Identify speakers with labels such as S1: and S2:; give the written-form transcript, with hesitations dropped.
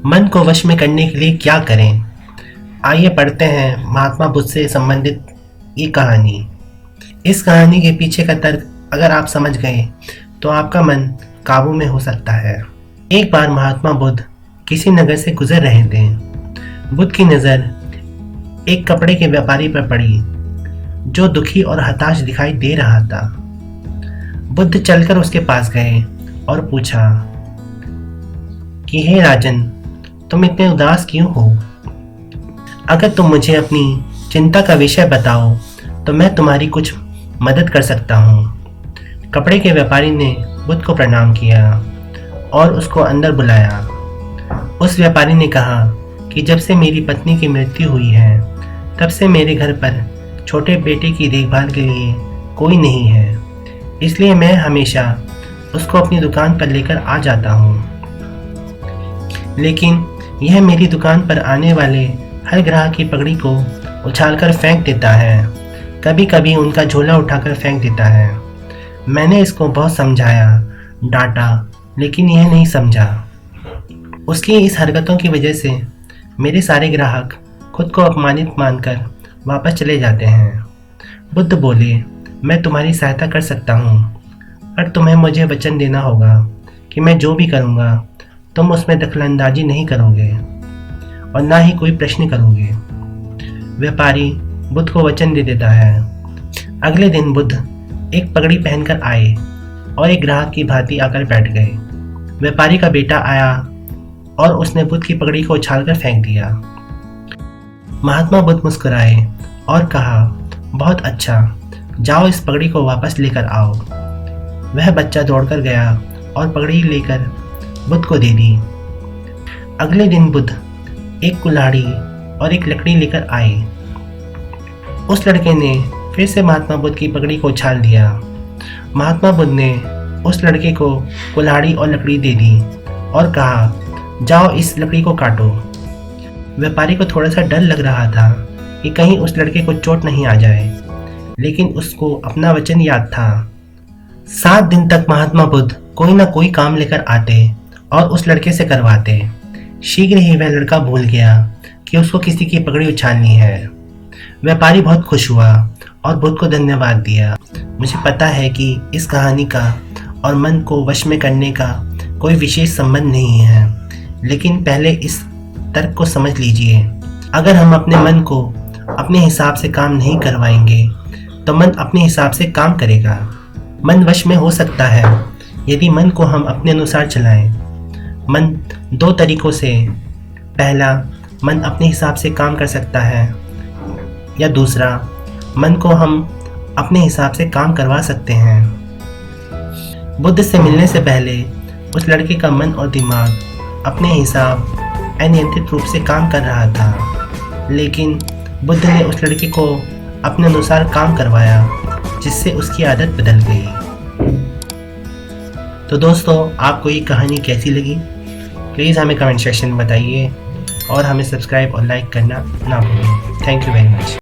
S1: मन को वश में करने के लिए क्या करें? आइए पढ़ते हैं महात्मा बुद्ध से संबंधित ये कहानी। इस कहानी के पीछे का तर्क अगर आप समझ गए तो आपका मन काबू में हो सकता है। एक बार महात्मा बुद्ध किसी नगर से गुजर रहे थे। बुद्ध की नज़र एक कपड़े के व्यापारी पर पड़ी जो दुखी और हताश दिखाई दे रहा था। बुद्ध चलकर उसके पास गए और पूछा कि हे राजन, तुम इतने उदास क्यों हो? अगर तुम मुझे अपनी चिंता का विषय बताओ तो मैं तुम्हारी कुछ मदद कर सकता हूँ। कपड़े के व्यापारी ने बुद्ध को प्रणाम किया और उसको अंदर बुलाया। उस व्यापारी ने कहा कि जब से मेरी पत्नी की मृत्यु हुई है तब से मेरे घर पर छोटे बेटे की देखभाल के लिए कोई नहीं है, इसलिए मैं हमेशा उसको अपनी दुकान पर लेकर आ जाता हूँ। लेकिन यह मेरी दुकान पर आने वाले हर ग्राहक की पगड़ी को उछालकर फेंक देता है, कभी कभी उनका झोला उठाकर फेंक देता है। मैंने इसको बहुत समझाया, डांटा, लेकिन यह नहीं समझा। उसकी इस हरकतों की वजह से मेरे सारे ग्राहक खुद को अपमानित मानकर वापस चले जाते हैं। बुद्ध बोले, मैं तुम्हारी सहायता कर सकता हूँ, पर तुम्हें मुझे वचन देना होगा कि मैं जो भी करूँगा तुम उसमें दखलंदाजी नहीं करोगे और ना ही कोई प्रश्न करोगे। व्यापारी बुद्ध को वचन दे देता है। अगले दिन बुद्ध एक पगड़ी पहनकर आए और एक ग्राहक की भांति आकर बैठ गए। व्यापारी का बेटा आया और उसने बुद्ध की पगड़ी को उछालकर फेंक दिया। महात्मा बुद्ध मुस्कुराए और कहा, बहुत अच्छा, जाओ इस पगड़ी को वापस लेकर आओ। वह बच्चा दौड़कर गया और पगड़ी लेकर बुद्ध को दे दी। अगले दिन बुद्ध एक कुल्हाड़ी और एक लकड़ी लेकर आए। उस लड़के ने फिर से महात्मा बुद्ध की पगड़ी को उछाल दिया। महात्मा बुद्ध ने उस लड़के को कुल्हाड़ी और लकड़ी दे दी और कहा, जाओ इस लकड़ी को काटो। व्यापारी को थोड़ा सा डर लग रहा था कि कहीं उस लड़के को चोट नहीं आ जाए, लेकिन उसको अपना वचन याद था। 7 दिन तक महात्मा बुद्ध कोई ना कोई काम लेकर आते और उस लड़के से करवाते। शीघ्र ही वह लड़का भूल गया कि उसको किसी की पगड़ी उछालनी है। व्यापारी बहुत खुश हुआ और बुद्ध को धन्यवाद दिया। मुझे पता है कि इस कहानी का और मन को वश में करने का कोई विशेष संबंध नहीं है, लेकिन पहले इस तर्क को समझ लीजिए। अगर हम अपने मन को अपने हिसाब से काम नहीं करवाएंगे तो मन अपने हिसाब से काम करेगा। मन वश में हो सकता है यदि मन को हम अपने अनुसार चलाएं। मन 2 तरीकों से, पहला, मन अपने हिसाब से काम कर सकता है, या दूसरा, मन को हम अपने हिसाब से काम करवा सकते हैं। बुद्ध से मिलने से पहले उस लड़के का मन और दिमाग अपने हिसाब अनियंत्रित रूप से काम कर रहा था, लेकिन बुद्ध ने उस लड़के को अपने अनुसार काम करवाया, जिससे उसकी आदत बदल गई। तो दोस्तों, आपको ये कहानी कैसी लगी? प्लीज़ हमें कमेंट सेक्शन में बताइए और हमें सब्सक्राइब और लाइक करना ना भूलें। Thank you very much.